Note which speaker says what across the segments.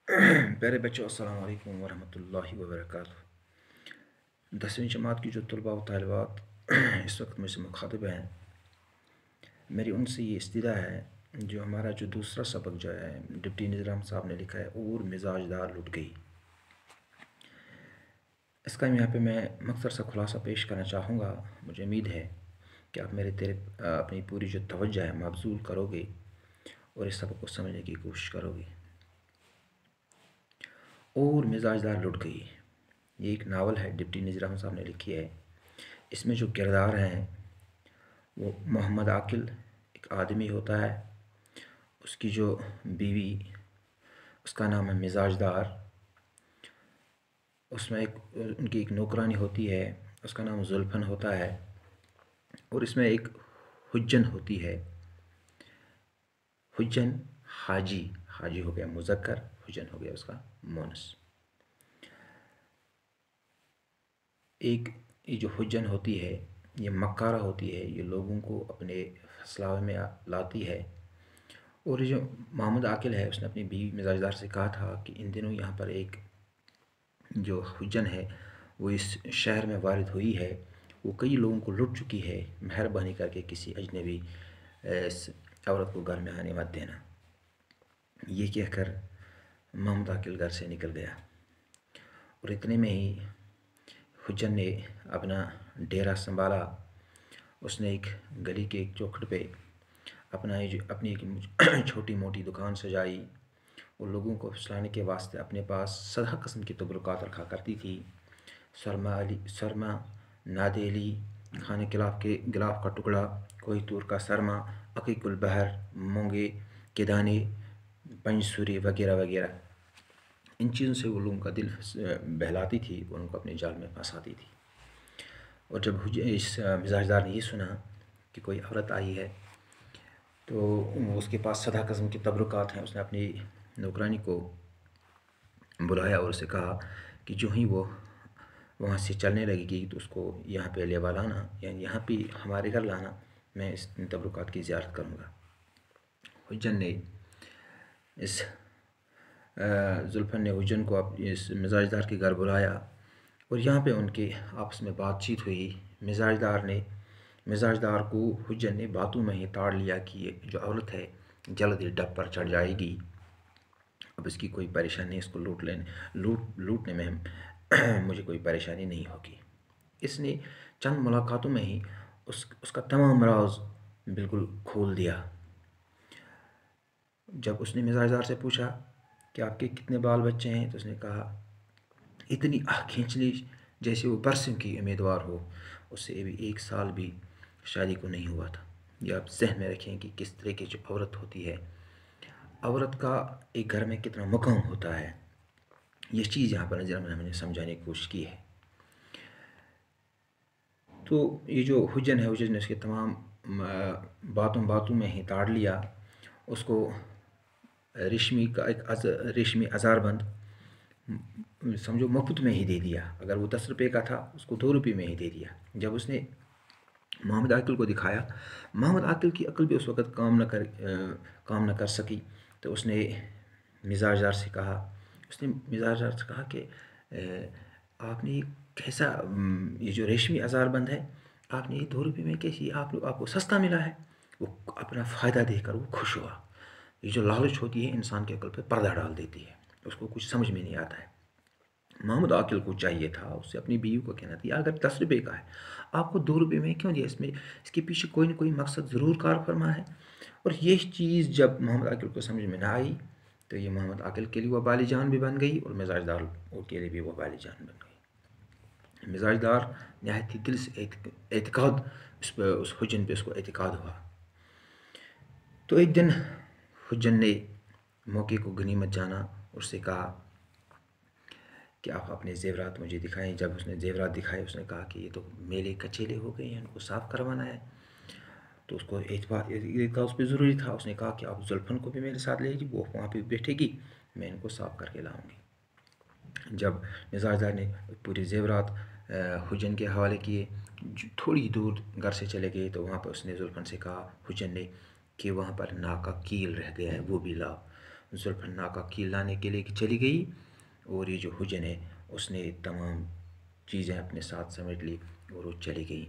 Speaker 1: پیارے بچوں، السلام علیکم ورحمۃ اللہ وبرکاتہ۔ 10ویں جماعت کی جو طلباء و طالبات اس وقت مجھ سے مخاطب ہیں، میری ان سے یہ استدعا ہے، جو ہمارا جو دوسرا سبق جو ہے ڈپٹی نظام صاحب نے لکھا ہے، اور مزاج دار لٹ گئی، اس کا یہاں پہ میں مختصر سا خلاصہ پیش کرنا چاہوں گا۔ مجھے امید ہے کہ آپ اپنی پوری جو توجہ ہے مبذول کرو گے اور اس سبق کو سمجھنے کی کوشش کرو گے۔ اور مزاج دار لٹ گئی، یہ ایک ناول ہے، ڈپٹی نذیر احمد صاحب نے لکھی ہے۔ اس میں جو کردار ہیں وہ محمد عاقل ایک آدمی ہوتا ہے، اس کی جو بیوی اس کا نام ہے مزاج دار، اس میں ان کی ایک نوکرانی ہوتی ہے، اس کا نام زلفن ہوتا ہے، اور اس میں ایک حجن ہوتی ہے۔ حجن حاجی ہو گیا مذکر، حجن ہو گیا اس کا مونس۔ ایک یہ جو حجن ہوتی ہے یہ مکارہ ہوتی ہے، یہ لوگوں کو اپنے فسلاوے میں لاتی ہے۔ اور یہ جو محمد عاقل ہے، اس نے اپنی بیوی مزاج دار سے کہا تھا کہ ان دنوں یہاں پر ایک جو حجن ہے وہ اس شہر میں وارد ہوئی ہے، وہ کئی لوگوں کو لٹ چکی ہے، مہربانی کر کے کسی اجنبی اس عورت کو گھر میں آنے مت دینا۔ یہ کہہ کر محمد عاقل گھر سے نکل گیا، اور اتنے میں ہی حجن نے اپنا ڈیرا سنبھالا۔ اس نے ایک گلی کے ایک چوکھٹ پہ اپنی ایک چھوٹی موٹی دکان سجائی، اور لوگوں کو پھسلانے کے واسطے اپنے پاس 100 قسم کی تبرکات رکھا کرتی تھی۔ سرما، نادے علی، کھانے گلاف کا ٹکڑا، کوئی تور کا سرما، عقیق البحر، مونگے کے دانے، پنج سوری وغیرہ وغیرہ۔ ان چیزوں سے وہ لوگوں کا دل بہلاتی تھی اور ان کو اپنے جال میں پھنساتی تھی۔ اور جب اس مزاج دار نے یہ سنا کہ کوئی عورت آئی ہے تو اس کے پاس 100 قسم کی تبرکات ہیں، اس نے اپنی نوکرانی کو بلایا اور اسے کہا کہ جو ہی وہ وہاں سے چلنے لگے گی تو اس کو یہاں پہ لیوا لانا، یعنی یہاں پہ ہمارے گھر لانا، میں اس تبرکات کی زیارت کروں گا۔ حجن نے اس زلفن نے حجن کو اس مزاج دار کے گھر بلایا، اور یہاں پہ ان کے آپس میں بات چیت ہوئی۔ مزاج دار کو حجن نے باتوں میں ہی تاڑ لیا کہ یہ جو عورت ہے جلد ہی ڈب پر چڑھ جائے گی، اب اس کی کوئی پریشانی، اس کو لوٹنے میں مجھے کوئی پریشانی نہیں ہوگی۔ اس نے چند ملاقاتوں میں ہی اس کا تمام راز بالکل کھول دیا۔ جب اس نے مزاج دار سے پوچھا کہ آپ کے کتنے بال بچے ہیں، تو اس نے کہا اتنی آہ کھینچ لی جیسے وہ برسوں کی امیدوار ہو، اس سے ابھی 1 سال بھی شادی کو نہیں ہوا تھا۔ یہ آپ ذہن میں رکھیں کہ کس طرح کی جو عورت ہوتی ہے، عورت کا ایک گھر میں کتنا مقام ہوتا ہے، یہ چیز یہاں پر نظر میں نے سمجھانے کی کوشش کی ہے۔ تو یہ جو حجن ہے، حجن نے اس کے تمام باتوں میں ہی تاڑ لیا۔ اس کو ریشمی ازار بند سمجھو مفت میں ہی دے دیا۔ اگر وہ 10 روپے کا تھا اس کو 2 روپے میں ہی دے دیا۔ جب اس نے محمد عاقل کو دکھایا، محمد عاقل کی عقل بھی اس وقت کام نہ کر سکی، تو اس نے مزاج دار سے کہا کہ آپ نے کیسا یہ جو ریشمی ازار بند ہے، آپ نے یہ 2 روپے میں کیسی آپ کو سستا ملا ہے؟ وہ اپنا فائدہ دے کر وہ خوش ہوا۔ یہ جو لالچ ہوتی ہے انسان کے عقل پہ پردہ ڈال دیتی ہے، اس کو کچھ سمجھ میں نہیں آتا ہے۔ محمد عاقل کو چاہیے تھا اس سے اپنی بیوی کو کہنا تھا اگر 10 روپے کا ہے آپ کو 2 روپے میں کیوں دیا، اس کے پیچھے کوئی نہ کوئی مقصد ضرور کار فرما ہے۔ اور یہ چیز جب محمد عاقل کو سمجھ میں نہ آئی تو یہ محمد عاقل کے لیے وہ بالی جان بھی بن گئی، اور مزاج دار کے لیے بھی وہ بالی جان بن گئی۔ مزاج دار نہایت ہی دل سے اعتقاد اس حجن پہ اس کو اعتقاد ہوا۔ تو ایک دن حجن نے موقع کو غنیمت جانا اور اس سے کہا کہ آپ اپنے زیورات مجھے دکھائیں۔ جب اس نے زیورات دکھائے، اس نے کہا کہ یہ تو میلے کچیلے ہو گئے ہیں، ان کو صاف کروانا ہے۔ تو اس کو اعتقاد اس پہ ضروری تھا۔ اس نے کہا کہ آپ زلفن کو بھی میرے ساتھ لے جی، وہ وہاں پہ بیٹھے گی، میں ان کو صاف کر کے لاؤں گی۔ جب مزاج دار نے پورے زیورات حجن کے حوالے کیے، تھوڑی دور گھر سے چلے گئے تو وہاں پر اس نے زلفن سے کہا، حجن نے، کہ وہاں پر ناک کا کیل رہ گیا ہے وہ بھی لاؤ۔ زلفنّا کا کیل لانے کے لیے چلی گئی، اور یہ جو حجن ہے اس نے تمام چیزیں اپنے ساتھ سمیٹ لی اور وہ چلی گئی۔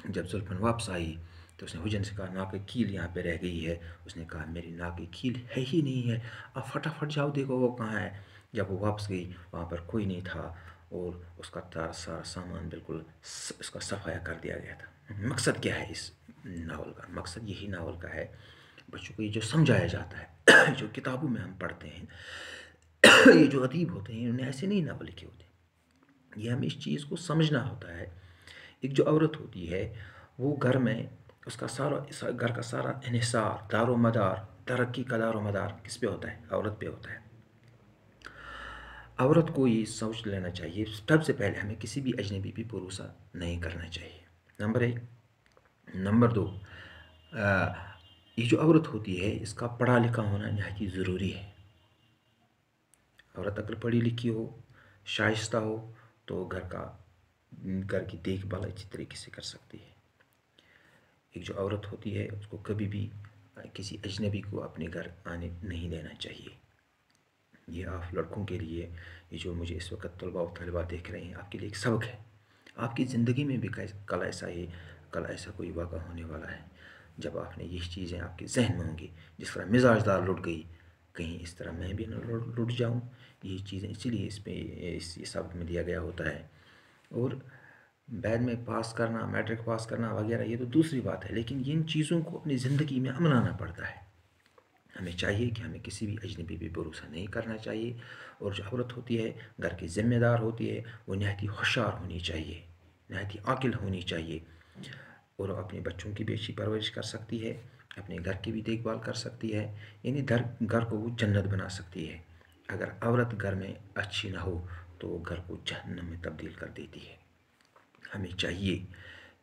Speaker 1: جب زلفن واپس آئی تو اس نے حجن سے کہا ناک کیل یہاں پہ رہ گئی ہے۔ اس نے کہا میری ناک کیل ہے ہی نہیں ہے، اب فٹافٹ جاؤ دیکھو وہ کہاں ہے۔ جب وہ واپس گئی وہاں پر کوئی نہیں تھا، اور اس کا سارا سامان بالکل اس کا صفایا کر دیا گیا تھا۔ مقصد کیا ہے اس ناول کا؟ مقصد یہی ناول کا ہے، بچوں کو یہ جو سمجھایا جاتا ہے جو کتابوں میں ہم پڑھتے ہیں، یہ جو ادیب ہوتے ہیں انہوں نے ایسے نہیں ناول لکھے ہوتے، یہ ہمیں اس چیز کو سمجھنا ہوتا ہے۔ ایک جو عورت ہوتی ہے وہ گھر میں اس کا گھر کا سارا انحصار، دار و مدار، ترقی کا دار و مدار کس پہ ہوتا ہے؟ عورت پہ ہوتا ہے۔ عورت کو یہ سوچ لینا چاہیے سب سے پہلے ہمیں کسی بھی اجنبی پہ بھروسہ نہیں کرنا چاہیے، نمبر 1۔ نمبر 2، یہ جو عورت ہوتی ہے اس کا پڑھا لکھا ہونا نہایت ہی ضروری ہے۔ عورت اگر پڑھی لکھی ہو، شائستہ ہو، تو گھر کی دیکھ بھال اچھی طریقے سے کر سکتی ہے۔ ایک جو عورت ہوتی ہے اس کو کبھی بھی کسی اجنبی کو اپنے گھر آنے نہیں دینا چاہیے۔ یہ آپ لڑکوں کے لیے، یہ جو مجھے اس وقت طلباء و طالبات دیکھ رہے ہیں، آپ کے لیے ایک سبق ہے۔ آپ کی زندگی میں بھی کل ایسا کوئی واقعہ ہونے والا ہے جب آپ نے یہ چیزیں آپ کے ذہن میں ہوں گی، جس طرح مزاج دار لٹ گئی، کہیں اس طرح میں بھی نہ لٹ جاؤں۔ یہ چیزیں اسی لیے اس سبق میں دیا گیا ہوتا ہے۔ اور بعد میں پاس کرنا، میٹرک پاس کرنا وغیرہ یہ تو دوسری بات ہے، لیکن ان چیزوں کو اپنی زندگی میں عملانا پڑتا ہے۔ ہمیں چاہیے کہ ہمیں کسی بھی اجنبی پہ بھروسہ نہیں کرنا چاہیے، اور جو عورت ہوتی ہے گھر کی ذمہ دار ہوتی ہے وہ نہایت ہی ہوشیار ہونی چاہیے، نہایت ہی عاقل ہونی چاہیے، اور اپنے بچوں کی بھی اچھی پرورش کر سکتی ہے، اپنے گھر کی بھی دیکھ بھال کر سکتی ہے، یعنی گھر کو وہ جنت بنا سکتی ہے۔ اگر عورت گھر میں اچھی نہ ہو تو وہ گھر کو جہنم میں تبدیل کر دیتی ہے۔ ہمیں چاہیے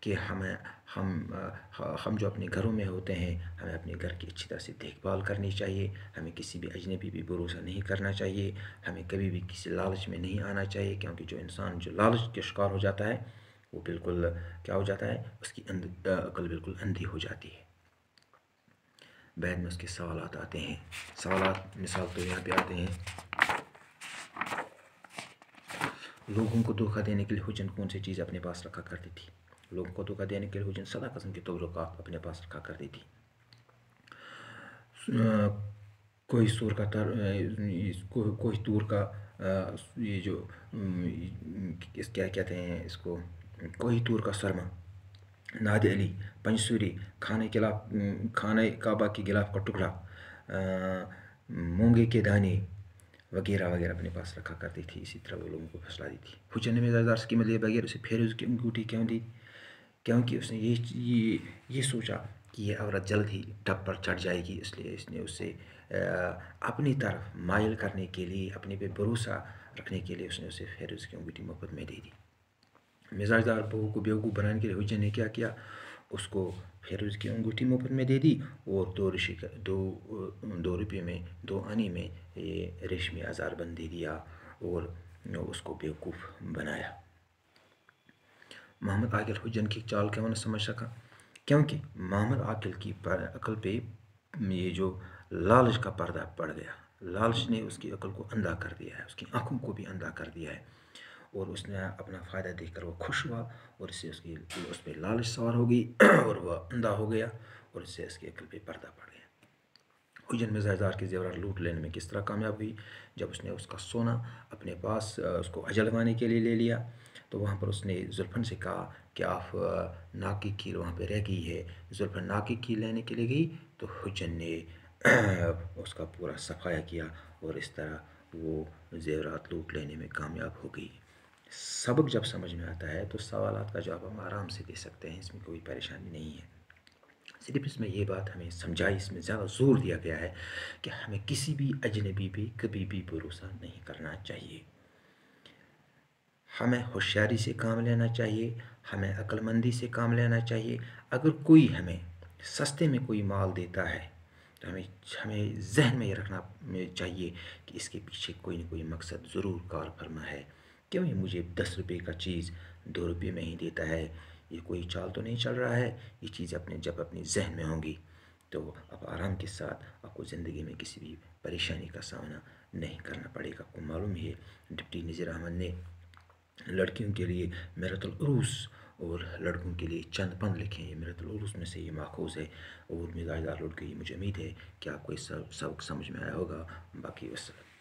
Speaker 1: کہ ہم جو اپنے گھروں میں ہوتے ہیں ہمیں اپنے گھر کی اچھی طرح سے دیکھ بھال کرنی چاہیے، ہمیں کسی بھی اجنبی بھی بھروسہ نہیں کرنا چاہیے، ہمیں کبھی بھی کسی لالچ میں نہیں آنا چاہیے، کیونکہ جو انسان جو لالچ کے شکار ہو جاتا ہے وہ بالکل کیا ہو جاتا ہے، اس کی عقل بالکل اندھی ہو جاتی ہے۔ بعد میں اس کے سوالات آتے ہیں، سوالات مثال تو یہاں پہ آتے ہیں، لوگوں کو دھوکہ دینے کے لیے حجن کون سی چیز اپنے پاس رکھا کرتی تھی؟ لوگوں کو دھوکہ دینے کے لیے حجن سدا قسم کے تبرکات اپنے پاس رکھا کرتی تھی۔ کوئی تور کا یہ جو کیا کہتے ہیں اس کو، کوئی تور کا سرما، ناد علی، پنجسوری، خانہ کعبہ کے غلاف کا ٹکڑا، مونگے کے دانے وغیرہ وغیرہ اپنے پاس رکھا کرتی تھی۔ اسی طرح وہ لوگوں کو پھسلا دی تھی۔ حجن نے مزاج دار اسکیم لیے بغیر اسے فیروز کی انگوٹھی کیوں دی؟ کیونکہ اس نے یہ سوچا کہ یہ عورت جلد ہی ٹپ پر چڑھ جائے گی، اس لیے اس نے اسے اپنی طرف مائل کرنے کے لیے، اپنے پہ بھروسہ رکھنے کے لیے اس نے اسے فیروز کی انگوٹھی مفت میں دے دی۔ مزاج دار بہو کو بیوقوف بنانے کے لیے حجن نے کیا کیا؟ اس کو فیروز کی انگوٹھی مفت میں دے دی، اور 2 روپے میں 2 آنے میں یہ ریشمی ہزار بند دے دیا، اور اس کو بیوقوف بنایا۔ محمد عاقل حجن کی چال کیوں نہ سمجھ سکا؟ کیونکہ محمد عاقل کی عقل پہ یہ جو لالچ کا پردہ پڑ گیا، لالچ نے اس کی عقل کو اندھا کر دیا ہے، اس کی آنکھوں کو بھی اندھا کر دیا ہے، اور اس نے اپنا فائدہ دیکھ کر وہ خوش ہوا، اور اس سے اس پہ لالچ سوار ہو گئی اور وہ اندھا ہو گیا، اور اس سے اس کی عقل پہ پردہ پڑ گیا۔ حجن مزاج دار کے زیورات لوٹ لینے میں کس طرح کامیاب ہوئی؟ جب اس نے اس کا سونا اپنے پاس اس کو اجل لگانے کے لیے لے لیا، تو وہاں پر اس نے زلفن سے کہا کہ آپ ناک کی کیل وہاں پہ رہ گئی ہے۔ زلفن ناک کی کیل لینے کے لیے گئی تو حجن نے اس کا پورا صفایا کیا، اور اس طرح وہ زیورات لوٹ لینے میں کامیاب ہو گئی۔ سبق جب سمجھ میں آتا ہے تو سوالات کا جواب ہم آرام سے دے سکتے ہیں، اس میں کوئی پریشانی نہیں ہے۔ صرف اس میں یہ بات ہمیں سمجھائی، اس میں زیادہ زور دیا گیا ہے کہ ہمیں کسی بھی اجنبی پہ کبھی بھی بھروسہ نہیں کرنا چاہیے، ہمیں ہوشیاری سے کام لینا چاہیے، ہمیں عقل مندی سے کام لینا چاہیے۔ اگر کوئی ہمیں سستے میں کوئی مال دیتا ہے تو ہمیں ذہن میں یہ رکھنا چاہیے کہ اس کے پیچھے کوئی نہ کوئی مقصد ضرور کار فرما ہے۔ کیوں یہ مجھے 10 روپے کا چیز 2 روپے میں ہی دیتا ہے؟ یہ کوئی چال تو نہیں چل رہا ہے؟ یہ چیز جب اپنے ذہن میں ہوں گی تو اب آرام کے ساتھ آپ کو زندگی میں کسی بھی پریشانی کا سامنا نہیں کرنا پڑے گا۔ آپ کو معلوم ہے ڈپٹی نذیر احمد نے لڑکیوں کے لیے میرت العروس اور لڑکوں کے لیے چند پند لکھے ہیں۔ میرت العروس میں سے یہ ماخوذ ہے، اور مزاج دار لڑکی، مجھے امید ہے کہ آپ کو اس سبق سمجھ میں آیا ہوگا۔ باقی وسلام۔